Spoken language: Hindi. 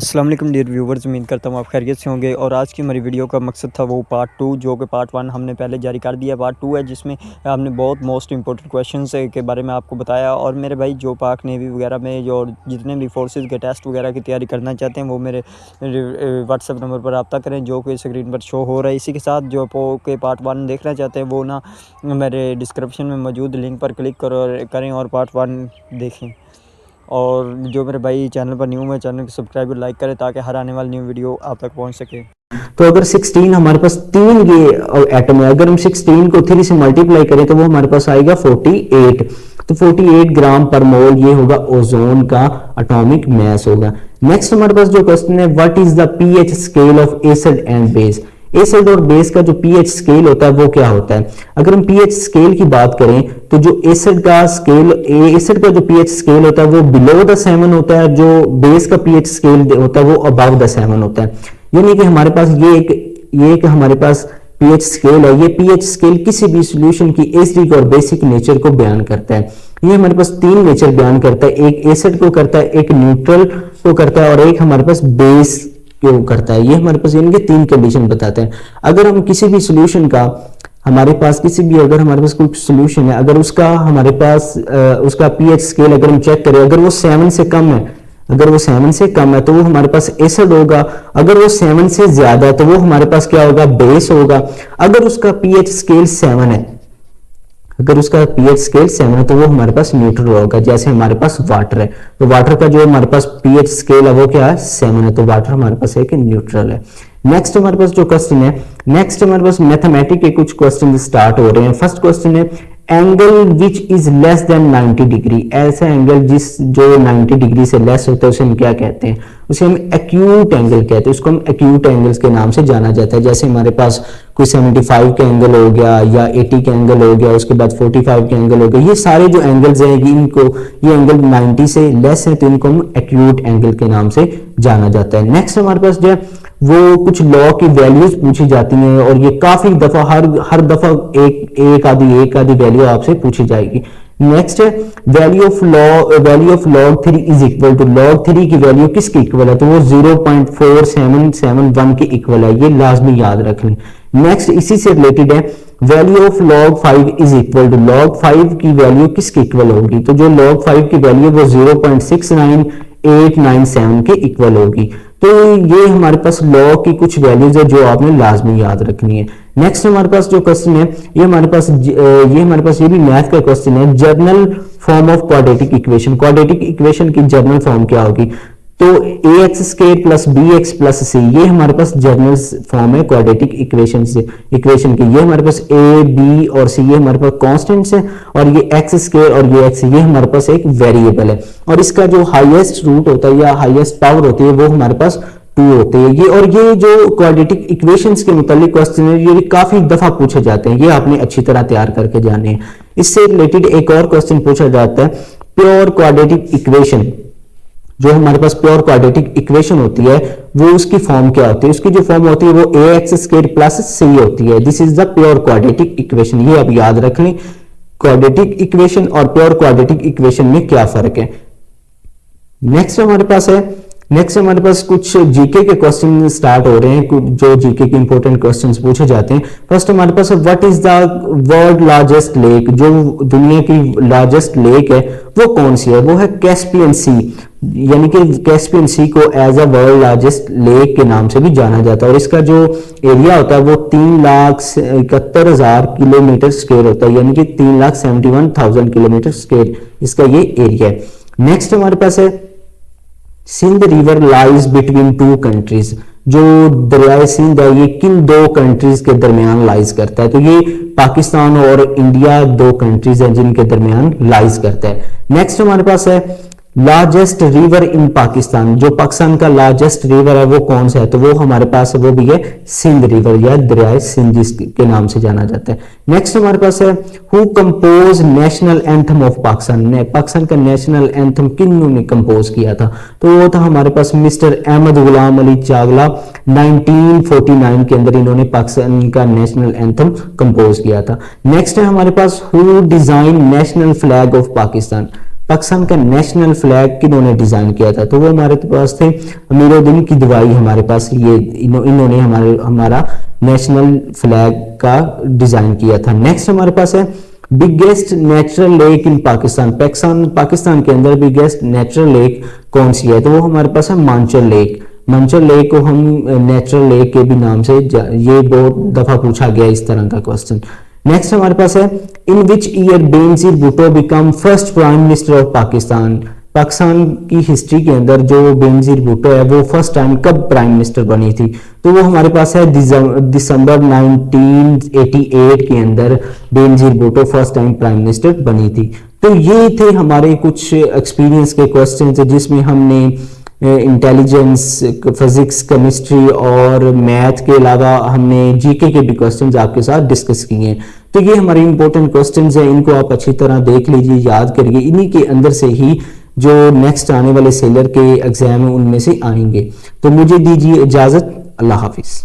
अस्सलाम वालेकुम डियर व्यूवर्स, उम्मीद करता हूँ आप खैरियत से होंगे। और आज की हमारी वीडियो का मकसद था वो पार्ट 2, जो कि पार्ट 1 हमने पहले जारी कर दिया। पार्ट 2 है जिसमें हमने बहुत मोस्ट इंपॉर्टेंट क्वेश्चंस के बारे में आपको बताया। और मेरे भाई जो पाक नेवी वगैरह में जो जितने भी फोर्सेस के टेस्ट वगैरह की तैयारी करना चाहते हैं वो मेरे व्हाट्सएप नंबर पर रब्ता करें, जो कि स्क्रीन पर शो हो रहा है। इसी के साथ जो के पार्ट 1 देखना चाहते हैं वो ना मेरे डिस्क्रिप्शन में मौजूद लिंक पर क्लिक करें और पार्ट 1 देखें। और जो मेरे भाई चैनल पर न्यू है, चैनल को सब्सक्राइब और लाइक करें ताकि हर आने वाली न्यू वीडियो आप तक पहुंच सके। तो अगर 16 हमारे पास तीन ये एटम है, अगर हम 16 को 3 से मल्टीप्लाई करें तो वो हमारे पास आएगा 48। तो 48 ग्राम पर मोल ये होगा ओजोन का एटॉमिक मास होगा। नेक्स्ट हमारे पास जो क्वेश्चन है, what is the pH scale of acid and base. Acid और बेस का जो पीएच स्केल होता है वो क्या होता है। अगर हम पीएच स्केल की बात करें तो जो एसिड का स्केल, एसिड का जो पीएच स्केल होता है वो बिलो द 7 होता है, जो बेस का पीएच स्केल होता है वो अबव द 7 होता है। यानी कि हमारे पास ये एक हमारे पास पीएच स्केल है। ये पीएच स्केल किसी भी सॉल्यूशन की एसिडिक और बेसिक नेचर को बयान करता है। ये हमारे पास तीन नेचर बयान करता है, एक एसिड को करता है, एक न्यूट्रल को करता है और एक हमारे पास बेस को करता है। ये हमारे पास इनके तीन कंडीशन बताते हैं। अगर हम किसी भी सॉल्यूशन का हमारे पास अगर हमारे पास कोई सॉल्यूशन है, अगर उसका हमारे पास उसका पीएच स्केल अगर हम चेक करें, अगर वो 7 से कम है, अगर वो 7 से कम है तो वो हमारे पास एसिड होगा। अगर वो 7 से ज्यादा है तो वो हमारे पास क्या होगा, बेस होगा। अगर उसका पीएच स्केल 7 है, अगर उसका पीएच स्केल 7 है तो वो हमारे पास न्यूट्रल होगा। जैसे हमारे पास वाटर है, तो वाटर का जो हमारे पास पीएच स्केल है वो क्या है, 7 है, तो वाटर हमारे पास एक न्यूट्रल है। नेक्स्ट हमारे पास जो क्वेश्चन है, नेक्स्ट हमारे पास मैथमेटिक्स के कुछ क्वेश्चन स्टार्ट हो रहे हैं। फर्स्ट क्वेश्चन है, angle which is less than 90 degree. ऐसा एंगल जो 90 डिग्री से लेस होता है उसे हम क्या कहते हैं, उसे हम एक्यूट एंगल कहते हैं। उसको हम एक्यूट एंगल्स के नाम से जाना जाता है। जैसे हमारे पास कोई 75 का एंगल हो गया या 80 का एंगल हो गया, उसके बाद 45 का एंगल हो गया। ये सारे जो एंगल्स हैं ये एंगल 90 से लेस है तो इनको हम एक्यूट एंगल के नाम से जाना जाता है। नेक्स्ट हमारे पास जो है वो कुछ लॉ की वैल्यूज पूछी जाती हैं और ये काफी दफा हर दफा एक आधी वैल्यू आपसे पूछी जाएगी। नेक्स्ट है, value of log 3 is equal to, log 3 की वैल्यू किसकी इक्वल है, तो वो 0.4771 के इक्वल है। ये लाजमी याद रख लें। नेक्स्ट इसी से रिलेटेड है, value of log 5 is equal to, log 5 की वैल्यू किसके इक्वल होगी, तो जो log 5 की वैल्यू वो 0.69897 के इक्वल होगी। तो ये हमारे पास log की कुछ वैल्यूज है जो आपने लाजमी याद रखनी है। नेक्स्ट हमारे पास जो क्वेश्चन है, ये हमारे पास ये भी मैथ का क्वेश्चन है, journal form of quadratic equation. Quadratic equation की जर्नल फॉर्म क्या होगी, तो ax² plus bx plus c, ये हमारे पास जर्नल फॉर्म है क्वाड्रेटिक इक्वेशन की। ये हमारे पास a, b और c ये हमारे पास कॉन्स्टेंट्स हैं और ये x² और ये x ये हमारे पास एक वेरिएबल है। और इसका जो हाईएस्ट रूट होता है या हाईएस्ट पावर होती है वो हमारे पास 2 होते हैं। ये जो क्वाड्रेटिक इक्वेशंस के मुतालिक क्वेश्चन है ये काफी दफा पूछे जाते हैं, ये आपने अच्छी तरह तैयार करके जाने हैं। इससे रिलेटेड एक और क्वेश्चन पूछा जाता है, प्योर क्वाड्रेटिक इक्वेशन, जो हमारे पास प्योर क्वाड्रेटिक इक्वेशन होती है वो उसकी फॉर्म क्या होती है, उसकी जो फॉर्म होती है वो ax² प्लस c होती है। This is the pure quadratic equation. ये आप याद रख लें, क्वाड्रेटिक इक्वेशन और प्योर क्वाड्रेटिक इक्वेशन में क्या फर्क है। नेक्स्ट हमारे पास कुछ जीके के क्वेश्चन स्टार्ट हो रहे हैं, जो जीके के इंपॉर्टेंट क्वेश्चन्स पूछे जाते हैं। फर्स्ट हमारे पास what is the world largest lake, जो दुनिया की लार्जेस्ट लेक है वो कौन सी है, वो है कैस्पियन सी। यानी कि कैस्पियन सी को as a world largest lake के नाम से भी जाना जाता है। और इसका जो एरिया होता है वो 3,71,000 किलोमीटर स्क्वायर होता है, यानी कि 3,71,000 किलोमीटर स्क्वायर इसका ये एरिया है। नेक्स्ट हमारे पास है, Sindh river lies between 2 countries, जो दरियाए सिंध है ये किन 2 कंट्रीज के दरमियान लाइज करता है, तो ये पाकिस्तान और इंडिया 2 कंट्रीज हैं जिनके दरमियान लाइज करता है। नेक्स्ट हमारे पास है, लार्जेस्ट रिवर इन पाकिस्तान, जो पाकिस्तान का लार्जेस्ट रिवर है वो कौन सा है, तो वो हमारे पास वो भी है सिंध रिवर या दरियाए सिंध के नाम से जाना जाता है। नेक्स्ट हमारे पास है, who compose national anthem of Pakistan, ने पाकिस्तान का नेशनल एंथम किन्होंने कंपोज किया था, तो वो था हमारे पास मिस्टर अहमद गुलाम अली चावला। 1949 के अंदर इन्होंने पाकिस्तान का नेशनल एंथम कंपोज किया था। नेक्स्ट है हमारे पास, who design national flag of Pakistan, Pakistan का नेशनल फ्लैग किन्होंने डिजाइन किया था? तो वो हमारे पास थे अमीरुद्दीन किदवाई, हमारे पास ये इन्होंने हमारा नेशनल फ्लैग का डिजाइन किया था। नेक्स्ट हमारे पास है biggest natural lake in Pakistan. Pakistan के अंदर बिगेस्ट नेचुरल लेक कौन सी है? तो वो हमारे पास है मांचल लेक। मांचल लेक को हम नेचुरल लेक के भी नाम से, ये बहुत दफा पूछा गया इस तरह का क्वेश्चन। नेक्स्ट हमारे पास है in which year Benazir Bhutto become first prime minister of Pakistan. Pakistan की हिस्ट्री के अंदर जो बेनजीर भुट्टो है वो फर्स्ट टाइम कब प्राइम मिनिस्टर बनी थी? तो वो हमारे पास है दिसंबर 1988 के अंदर Benazir Bhutto first time prime minister बनी थी। तो ये थे हमारे कुछ एक्सपीरियंस के क्वेश्चन जिसमें हमने इंटेलिजेंस, फिजिक्स, केमिस्ट्री और मैथ के अलावा हमने जीके के भी क्वेश्चंस आपके साथ डिस्कस किए हैं। तो ये हमारे इंपॉर्टेंट क्वेश्चंस हैं, इनको आप अच्छी तरह देख लीजिए, याद करिए। इन्हीं के अंदर से ही जो नेक्स्ट आने वाले सेलर के एग्जाम है उनमें से आएंगे। तो मुझे दीजिए इजाजत, अल्लाह हाफिज।